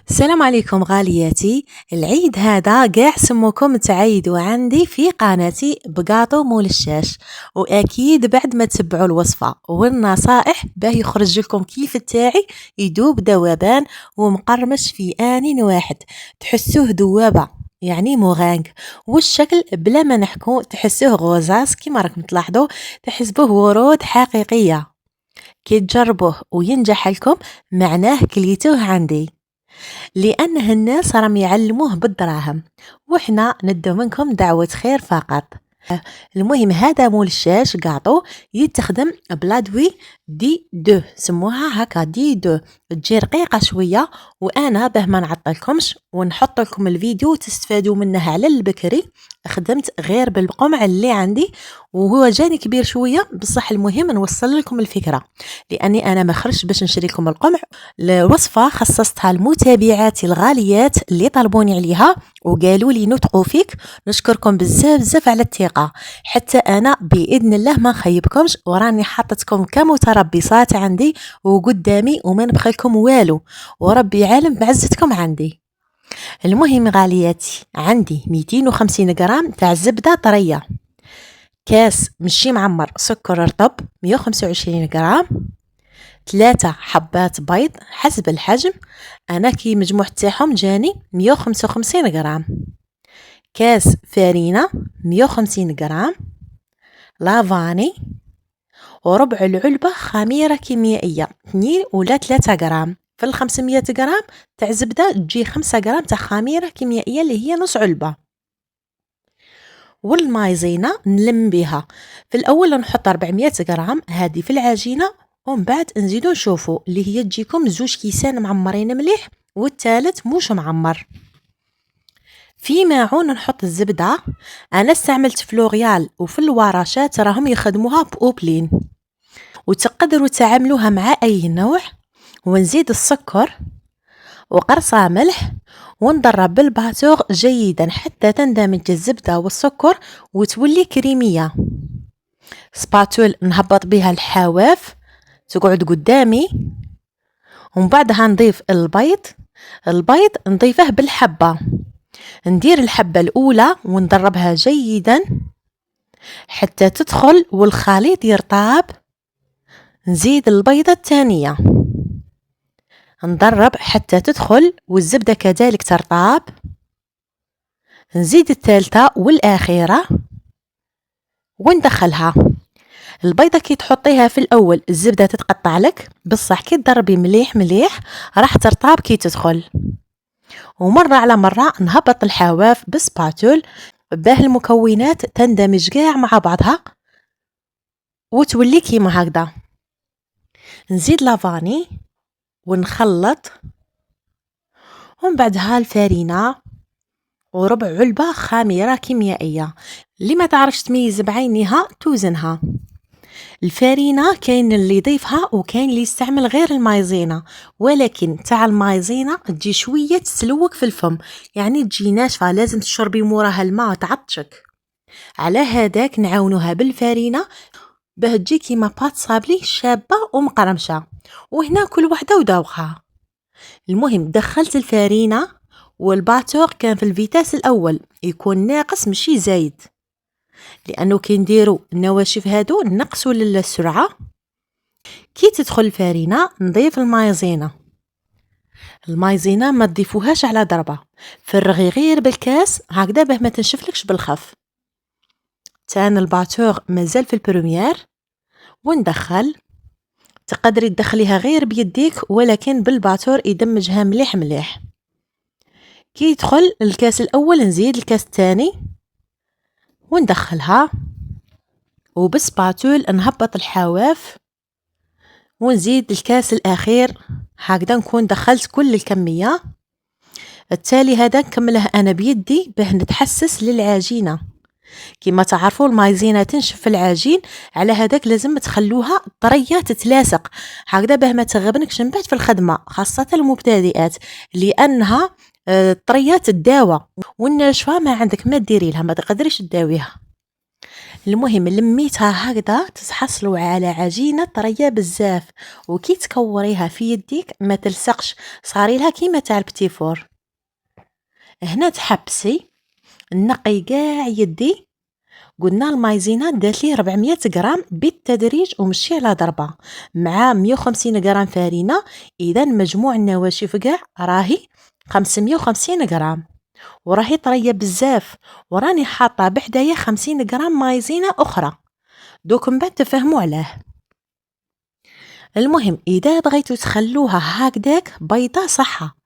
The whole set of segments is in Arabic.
السلام عليكم غالياتي. العيد هذا قاع سموكم تعيدوا عندي في قناتي بقاطو مول الشاش، واكيد بعد ما تتبعوا الوصفه والنصائح باه يخرج لكم كيف التاعي يدوب ذوبان ومقرمش في آن واحد، تحسوه ذوابه يعني موغانك، والشكل بلا ما نحكو تحسوه غوزاس كيما راكم تلاحظوا، تحسبوه ورود حقيقيه. كي تجربوه وينجح لكم معناه كليتوه عندي، لأنه الناس راهم يعلموه بالدراهم وحنا ندو منكم دعوة خير فقط. المهم هذا مول الشاش قاطو يتخدم بلادوي دي دو، سموها هكا دي دو، تجي رقيقة شوية، وانا باه ما نعطلكمش ونحط لكم الفيديو تستفادوا منه على البكري، خدمت غير بالقمع اللي عندي وهو جاني كبير شوية، بصح المهم نوصل لكم الفكرة لاني انا ما خرجت باش نشري لكم القمع. الوصفة خصصتها لمتابعاتي الغاليات اللي طلبوني عليها وقالوا لي نطقوا فيك، نشكركم بزاف بزاف على الثقة، حتى انا باذن الله ما نخيبكمش وراني حاطتكم كمتربصات عندي وقدامي وما نبخلكم والو، وربي عالم بعزتكم عندي. المهم غالياتي عندي 250 غرام تاع زبدة طرية، كاس مشي معمر سكر رطب 125 غرام، 3 حبات بيض حسب الحجم، انا كي مجموع تاعهم جاني 155 غرام، كاس فارينة 150 غرام، لافاني، وربع العلبة خميرة كيميائية 2 ولا 3 غرام، في 500 غرام تاع زبدة تجي 5 غرام تاع خميرة كيميائية اللي هي نص علبة. والمايزينا نلم بها، في الاول نحط 400 غرام هذه في العجينة، ومن بعد نزيدو نشوفو اللي هي تجيكم 2 كيسان معمرين مليح والثالث موش معمر. في ماعون نحط الزبدة، انا استعملت فلوريال وفي الورشات راهم يخدموها بأوبلين، وتقدروا تعاملوها مع اي نوع. ونزيد السكر وقرصة ملح ونضرب بالباتور جيدا حتى تندمج الزبدة والسكر وتولي كريمية. سباتول نهبط بها الحواف تقعد قدامي، ومن بعدها نضيف البيض نضيفه بالحبة، ندير الحبة الأولى وندربها جيدا حتى تدخل والخليط يرطاب، نزيد البيضة الثانية ندرب حتى تدخل والزبدة كذلك ترطاب، نزيد الثالثة والأخيرة وندخلها. البيضة كي تحطيها في الأول الزبدة تتقطع لك، بصح كي تضربي مليح مليح راح ترطاب كي تدخل، ومرة على مرة نهبط الحواف بسباتول باه المكونات تندمج قاع مع بعضها وتولي كيما هكذا. نزيد لافاني ونخلط، ومن بعدها الفارينة وربع علبة خميرة كيميائية، اللي ما تعرفش تميز بعينها توزنها. الفارينة كاين اللي يضيفها وكاين اللي يستعمل غير المايزينا، ولكن تاع المايزينا تجي شوية تسلوك في الفم، يعني تجي ناشفة لازم تشربي موراها الماء تعطشك، على هذاك نعاونوها بالفارينة باه تجي كيما بات صابلي شابة ومقرمشة، وهنا كل وحدة وذوقها. المهم دخلت الفارينة والباتور كان في الفيتاس الأول يكون ناقص مشي زايد، لأنه كي نديرو النواشف هادو نقصوا للسرعة. كي تدخل الفارينة نضيف المايزينا ما تضيفوهاش على ضربة، فرغي غير بالكاس هكذا باه ما تنشفلكش بالخف. تان الباتور مازال في البروميير وندخل، تقدري تدخليها غير بيديك ولكن بالباتور يدمجها مليح مليح. كي يدخل الكاس الأول نزيد الكاس الثاني وندخلها، وبسباتول نهبط الحواف ونزيد الكاس الأخير، هكذا نكون دخلت كل الكمية. التالي هذا نكمله أنا بيدي باه نتحسس للعجينة، كما تعرفوا المايزينا تنشف في العجين، على هذاك لازم تخلوها طرية تتلاصق هكذا باه ما تغبنكش من بعد في الخدمة، خاصة المبتدئات لأنها طرية تداوى، والناشفة ما عندك ما ديري لها ما تقدريش تداويها. المهم لميتها هكذا تتحصلوا على عجينة طرية بزاف، وكي تكوريها في يديك ما تلصقش، صاري لها كيما تاع البتيفور. هنا تحبسي نقي كاع يدي. قلنا المايزينا دات لي 400 غرام بالتدريج ومشي على ضربة مع 150 غرام فرينة. اذا مجموع النواشف كاع راهي 550 غرام، وراهي طريه بزاف، وراني حاطه بحدايا 50 غرام مايزينا اخرى. دوك من بعد تفهموا علاه. المهم اذا بغيتو تخلوها هكذاك بيضة صحة،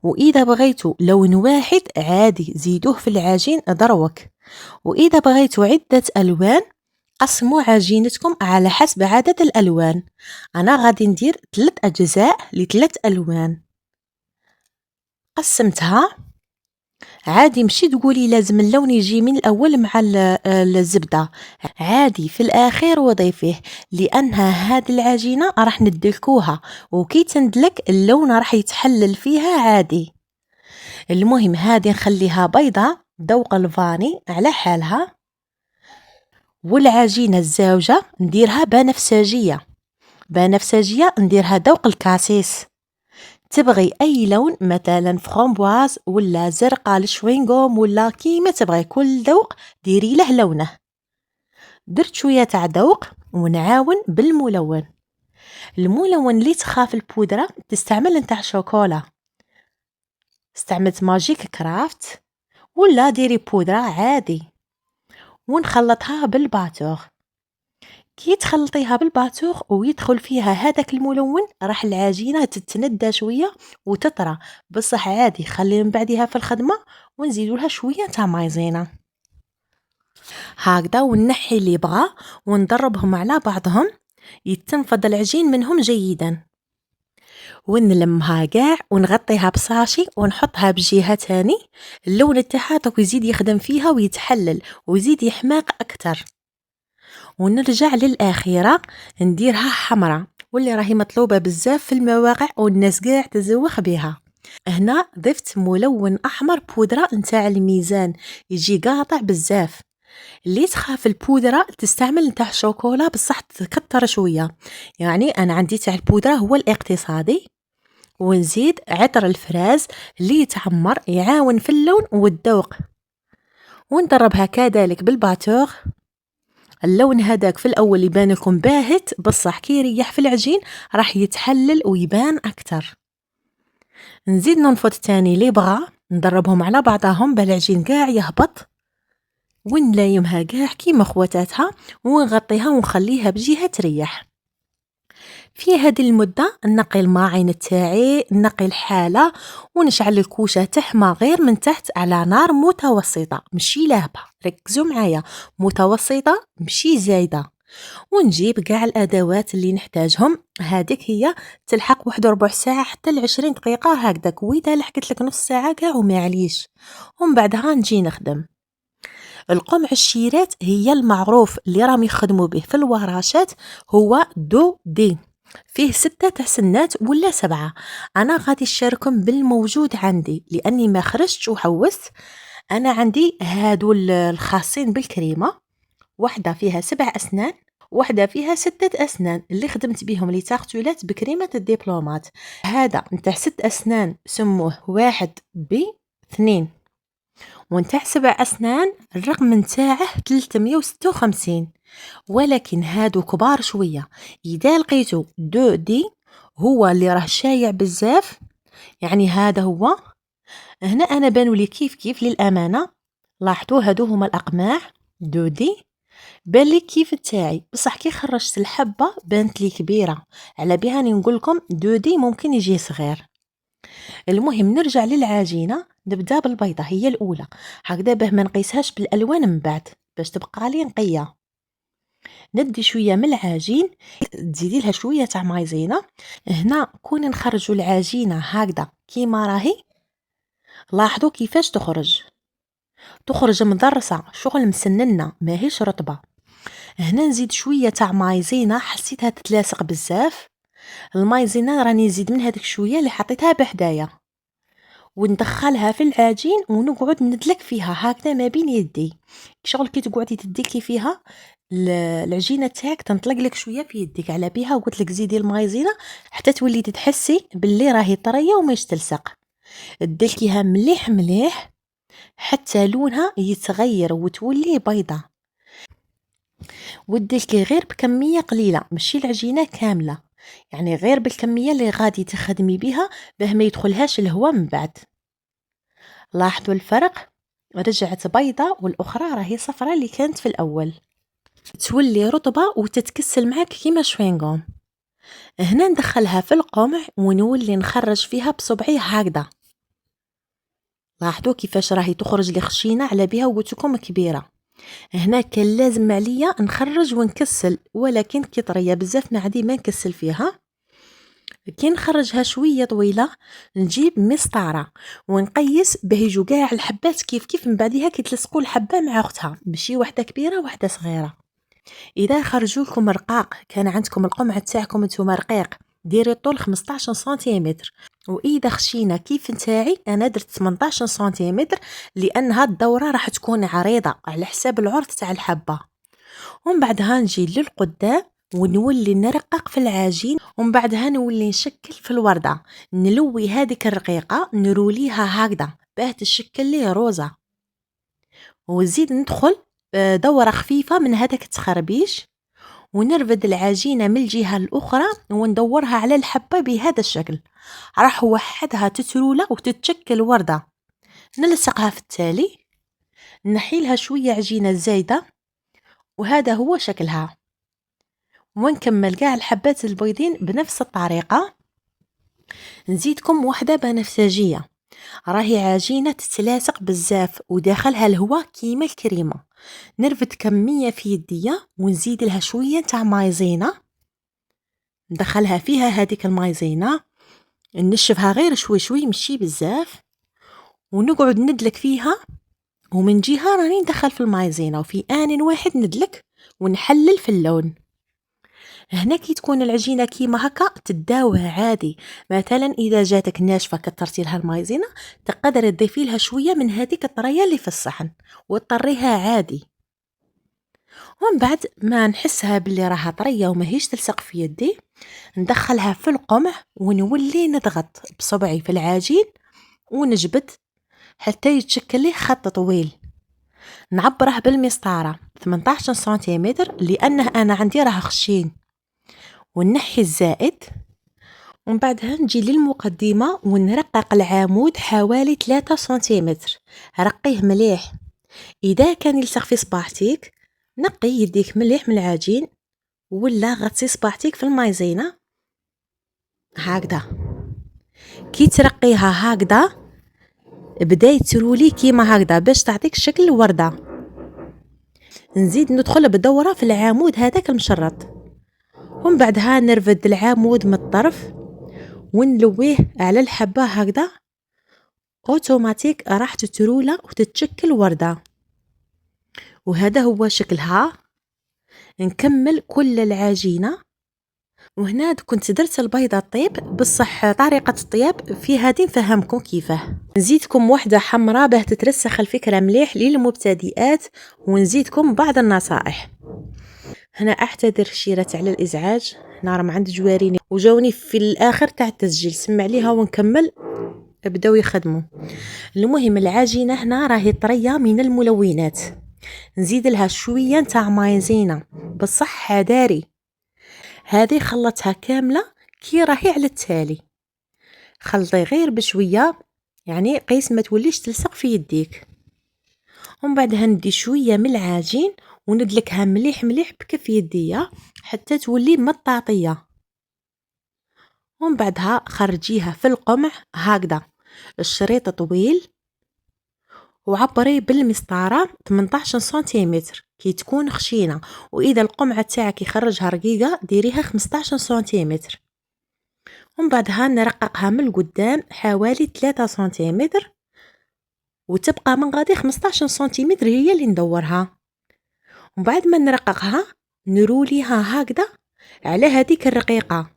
واذا بغيتو لون واحد عادي زيدوه في العجين دروك، واذا بغيتو عدة الوان قسموا عجينتكم على حسب عدد الالوان. انا غادي ندير 3 اجزاء ل3 الوان. قسمتها عادي، مشي تقولي لازم اللون يجي من الاول مع الزبده، عادي في الاخير وضيفيه، لانها هاد العجينه راح ندلكوها، وكي تندلك اللون راح يتحلل فيها عادي. المهم هادي نخليها بيضة ذوق الفاني على حالها، والعجينه الزاوجه نديرها بنفسجيه. بنفسجيه نديرها ذوق الكاسيس. تبغي اي لون، مثلا فرومبواز ولا زرقاء الشوينغوم ولا كيما تبغي، كل ذوق ديري له لونه. درت شويه تاع ذوق ونعاون بالملون. الملون اللي تخاف البودره تستعمل نتاع شوكولا، استعملت ماجيك كرافت ولا ديري بودره عادي، ونخلطها بالباتور. كي تخلطيها بالباتور ويدخل فيها هذاك الملون راح العجينه تتندى شويه وتطرى، بصح عادي خلي من بعدها في الخدمه ونزيدوا لها شويه تاع مايزينا هكذا، ونحي اللي بغا وندربهم على بعضهم يتنفض العجين منهم جيدا، ونلمها كاع ونغطيها بصاشي ونحطها بجهه تاني. اللون تاعها دوك يزيد يخدم فيها ويتحلل ويزيد يحماق اكثر. ونرجع للأخيرة نديرها حمراء، واللي راهي مطلوبة بزاف في المواقع والناس قاع تزوخ بها. هنا ضفت ملون أحمر بودرة نتاع الميزان يجي قاطع بزاف. اللي تخاف البودرة تستعمل نتاع شوكولا بصح تكتر شوية، يعني أنا عندي تاع البودرة هو الاقتصادي. ونزيد عطر الفراز اللي يتعمر يعاون في اللون والذوق، وندربها كذلك بالباتور. اللون هذاك في الاول يبان لكم باهت، بصح كي يريح في العجين راح يتحلل ويبان اكثر. نزيد ننفض تاني لي بغا ندربهم على بعضهم بالعجين كاع يهبط، ونلايمها كاع كيما خواتاتها ونغطيها ونخليها بجهه تريح. في هذه المده نقي الماعين تاعي، نقي الحاله، ونشعل الكوشه تحمى غير من تحت على نار متوسطه، مشي لاهبه، ركزوا معايا، متوسطه مشي زايده. ونجيب كاع الادوات اللي نحتاجهم، هذيك هي تلحق 1 ربع ساعه حتى ل20 دقيقه هكذاك، واذا لحقت لك نص ساعه كاع ومعليش. ومن بعدها نجي نخدم. القمع الشيرات هي المعروف اللي راهم يخدموا به في الورشات، هو دو دي، فيه 6 سنات ولا 7. انا غادي نشارككم بالموجود عندي لاني ما خرجتش وحوست. انا عندي هادو الخاصين بالكريمه، واحده فيها 7 اسنان، واحده فيها 6 اسنان اللي خدمت بهم لي تارتولات بكريمه الدبلومات. هذا نتاع 6 اسنان سموه 1 ب 2، ونتاع 7 اسنان الرقم نتاعه 356. ولكن هادو كبار شويه. اذا لقيتو 2 دي هو اللي راه شايع بزاف، يعني هذا هو. هنا انا بانوا لي كيف كيف للامانه، لاحظوا هادو هما الاقماع 2 دي، بان لي كيف تاعي، بصح كي خرجت الحبه بانت لي كبيره، على بها نقول لكم 2 دي ممكن يجي صغير. المهم نرجع للعجينه، نبدا بالبيضه هي الاولى هكذا باه ما نقيسهاش بالالوان من بعد باش تبقى لي نقيه. ندي شويه من العجين، تزيدي لها شويه تاع مايزينا. هنا كون نخرجوا العجينه هكذا كيما راهي، لاحظوا كيفاش تخرج مضرسه، شغل مسننه ماهيش رطبه. هنا نزيد شويه تاع مايزينا، حسيتها تتلاصق بزاف. المايزينا راني نزيد من هذيك شويه اللي حطيتها بحدايا، وندخلها في العجين ونقعد ندلك فيها هكذا ما بين يدي. شغل كي تقعدي تدلكي فيها العجينه تاعك تنطلق لك شويه في يدك على بها، وقلت لك زيدي المايزينا حتى تولي تحسي باللي راهي طريه وماش تلصق. تدلكيها مليح مليح حتى لونها يتغير وتولي بيضة، ودلكي غير بكميه قليله ماشي العجينه كامله، يعني غير بالكميه اللي غادي تخدمي بها باه ما يدخلهاش الهواء من بعد. لاحظوا الفرق، رجعت بيضة والاخرى راهي صفرة اللي كانت في الاول. تولي رطبة وتتكسل معاك كيما شوينغوم. هنا ندخلها في القمع ونولي نخرج فيها بصبعي هكذا. لاحظوا كيفاش راهي تخرج لي خشينه على بها وقلت لكم كبيره. هنا كان لازم عليا نخرج ونكسل، ولكن كي طريه بزاف ما عادي ما نكسل فيها. كي نخرجها شويه طويله نجيب مسطره ونقيس باه يجو كاع الحبات كيف من بعدها كي تلصقوا الحبه مع اختها، ماشي واحده كبيره واحده صغيره. اذا خرجوا لكم رقاق، كان عندكم القمع تاعكم نتوما رقيق، ديري طول 15 سنتيمتر، واذا خشينا كيف نتاعي انا درت 18 سنتيمتر لانها الدوره راح تكون عريضه على حساب العرض تاع الحبه. ومن بعدها نجي للقدام ونولي نرقق في العجين، ومن بعدها نولي نشكل في الورده، نلوي هذيك الرقيقه نروليها هكذا باه تشكل لي روزه، وزيد ندخل دورة خفيفة من هذاك التخربيش، ونرفد العجينة من الجهة الأخرى وندورها على الحبة بهذا الشكل، راح وحدها تترولة وتتشكل وردة. نلصقها في التالي، نحيلها شوية عجينة زايدة، وهذا هو شكلها. ونكمل كاع الحبات البيضين بنفس الطريقة. نزيدكم واحدة بنفسجية، راهي عجينة تتلاصق بزاف وداخلها الهواء كيما الكريمة. نرفد كمية في يديا ونزيد لها شوية تاع مايزينا، ندخلها فيها هذيك المايزينا، نشفها غير شوي شوي مشي بزاف، ونقعد ندلك فيها. ومن جهة راني ندخل في المايزينا وفي آن واحد ندلك ونحلل في اللون. هنا كي تكون العجينة كيما هكا تداوها عادي، مثلا إذا جاتك ناشفة كترتي لها المايزينا تقدر تضيفي لها شوية من هذيك الطرية اللي في الصحن وتطريها عادي. ومن بعد ما نحسها باللي راها طريه وما هيش تلصق في يدي ندخلها في القمع ونولي نضغط بصبعي في العجين ونجبد حتى يتشكل لي خط طويل، نعبره بالمسطره 18 سنتيمتر لانه انا عندي راه خشين، ونحي الزائد. ومن بعدها نجي للمقدمه ونرقق العمود حوالي 3 سنتيمتر، رقيه مليح. اذا كان يلصق في صباعتك نقي يديك مليح من العجين، ولا غطسي صباعتك في المايزينا هكذا. كي ترقيها هكذا بداي ترولي كيما هكذا باش تعطيك شكل الورده. نزيد ندخل بدوره في العمود هذاك المشرط، ومن بعدها نرفد العمود من الطرف ونلويه على الحبه هكذا، اوتوماتيك راح تترولى وتتشكل ورده. وهذا هو شكلها. نكمل كل العجينه. وهنا كنت درت البيضة طيب بصح طريقة الطياب في هذه نفهمكم كيفاه. نزيدكم واحدة حمراء باه تترسخ الفكرة مليح للمبتدئات، ونزيدكم بعض النصائح. هنا اعتذر شيرة على الازعاج، هنا راه عندي جواريني وجاوني في الاخر تاع التسجيل، سمع ليها ونكمل بداو يخدموا. المهم العجينة هنا راهي طرية من الملونات، نزيد لها شوية تاع مايزينا بصح داري، هذه خلطها كاملة كي راهي على التالي. خلطي غير بشوية، يعني قيس ما توليش تلصق في يديك. ومن بعدها ندي شوية من العجين وندلكها مليح مليح بكف يديا حتى تولي مطاطية. ومن بعدها خرجيها في القمع هكذا الشريط طويل، وعبري بالمسطرة 18 سنتيمتر كي تكون خشينة، واذا القمعة تاعك يخرجها رقيقة ديريها 15 سنتيمتر. ومن بعدها نرققها من القدام حوالي 3 سنتيمتر، وتبقى من غادي 15 سنتيمتر هي اللي ندورها. ومن بعد ما نرققها نروليها هكذا على هذيك الرقيقة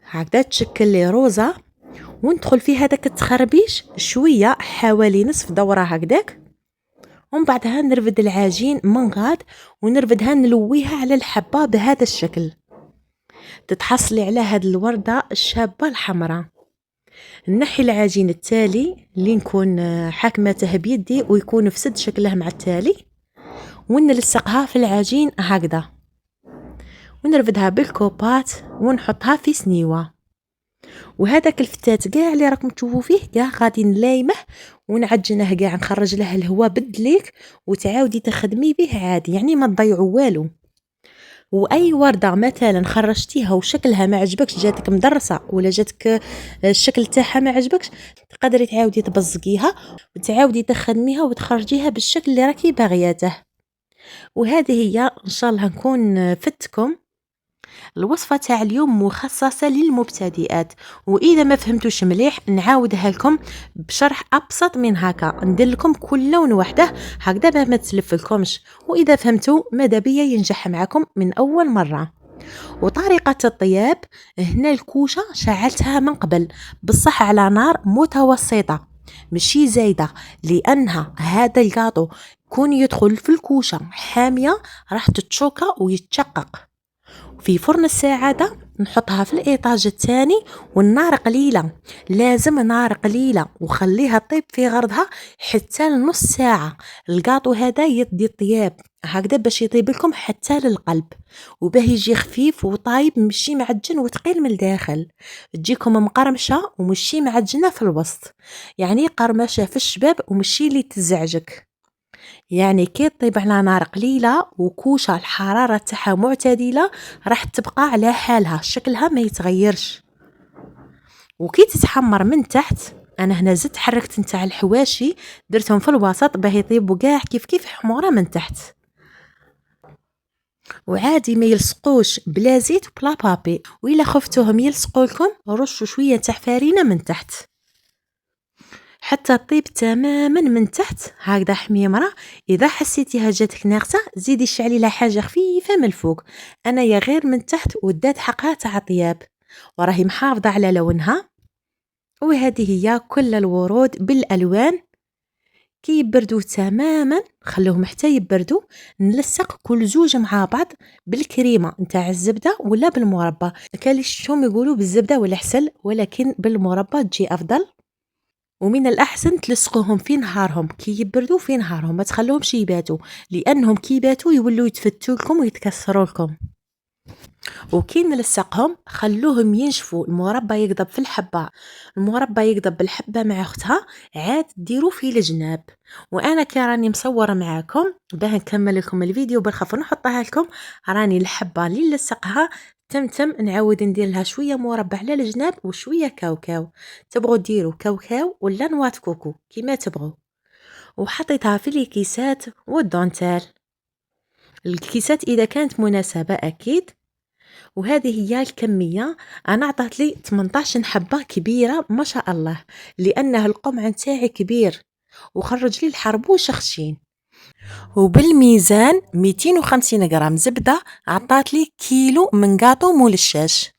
هكذا تشكل لي روزة. وندخل في هذاك التخربيش شويه حوالي نصف دوره هكذاك، ومن بعدها نرفد العجين من غاد ونرفدها نلويها على الحبه بهذا الشكل. تتحصلي على هاد الورده الشابه الحمراء. نحي العجين التالي اللي نكون حاكمته بيدي ويكون فسد شكله مع التالي، ونلصقها في العجين هكذا، ونرفدها بالكوبات ونحطها في سنيوه. وهذاك الفتات كاع اللي راكم تشوفوا فيه كاع غادي نلايمه ونعجنه كاع، نخرج له الهواء بالدليك وتعاودي تخدمي به عادي، يعني ما تضيعوا والو. واي ورده مثلا خرجتيها وشكلها ما عجبكش، جاتك مدرسه ولا جاتك الشكل تاعها ما عجبكش، تقدري تعاودي تبزقيها وتعاودي تخدميها وتخرجيها بالشكل اللي راكي باغياته. وهذه هي ان شاء الله نكون فتكم الوصفه تاع اليوم مخصصه للمبتدئات. واذا ما فهمتوش مليح نعاودها لكم بشرح ابسط من هكا، ندير لكم كل لون وحده هكذا ما تلفلكمش. واذا فهمتوا ماذا بيا ينجح معكم من اول مره. وطريقه الطياب، هنا الكوشه شعلتها من قبل بصح على نار متوسطه ماشي زايده، لانها هذا الكاطو كون يدخل في الكوشه حاميه راح تتشوكا ويتشقق. في فرن الساعدة نحطها في الإيطاج الثاني والنار قليلة، لازم نار قليلة وخليها طيب في غرضها حتى لنص ساعة. القاطو هذا يدي الطياب هكذا باش يطيب لكم حتى للقلب، وباه يجي خفيف وطايب مشي معجن وثقيل من الداخل، تجيكم مقرمشة ومشي معجنة في الوسط، يعني قرمشة في الشباب ومشي اللي تزعجك. يعني كي طيب على نار قليلة وكوشة الحرارة تاعها معتدلة راح تبقى على حالها، شكلها ما يتغيرش. وكي تتحمر من تحت، انا هنا زدت حركت نتاع الحواشي درتهم في الوسط باه يطيبوا كاع كيف حمورة من تحت، وعادي ما يلصقوش بلا زيت بلا بابي. وإلا خفتوهم يلصقوا لكم رشوا شوية تاع فرينة من تحت حتى طيب تماما من تحت هكذا حميمره. اذا حسيتيها جاتك ناقصه زيدي شعلي لها حاجه خفيفه من الفوق، انا يا غير من تحت ودات حقها تاع طياب وراهي محافظه على لونها. وهذه هي كل الورود بالالوان. كي يبردوا تماما خلوهم حتى يبردوا، نلصق كل زوج مع بعض بالكريمه نتاع الزبده ولا بالمربى. كاين شتهم يقولوا بالزبده ولا حسل، ولكن بالمربى تجي افضل. ومن الأحسن تلصقوهم في نهارهم، كي يبردوا في نهارهم ما تخلوهمش يباتوا، لأنهم كي يباتوا يولوا يتفتوا لكم ويتكسروا لكم. وكي نلصقهم خلوهم ينشفوا، المربى يقضب في الحبة، المربى يقضب بالحبة مع اختها، عاد ديروا في الجناب. وانا كي راني مصوره معاكم باه نكمل لكم الفيديو بالخف نحطها لكم، راني الحبه اللي نلصقها تمتم نعاود ندير لها شويه مربى على الجناب وشويه كاوكاو، تبغوا ديروا كاوكاو ولا نوات كوكو كيما تبغوا. وحطيتها في الكيسات والدونتال، الكيسات اذا كانت مناسبه اكيد. وهذه هي الكميه، انا عطات لي 18 حبه كبيره ما شاء الله، لانه القمع نتاعي كبير وخرج لي الحربوش خشين. وبالميزان 250 غرام زبده عطات لي كيلو من قاطو مول الشاش.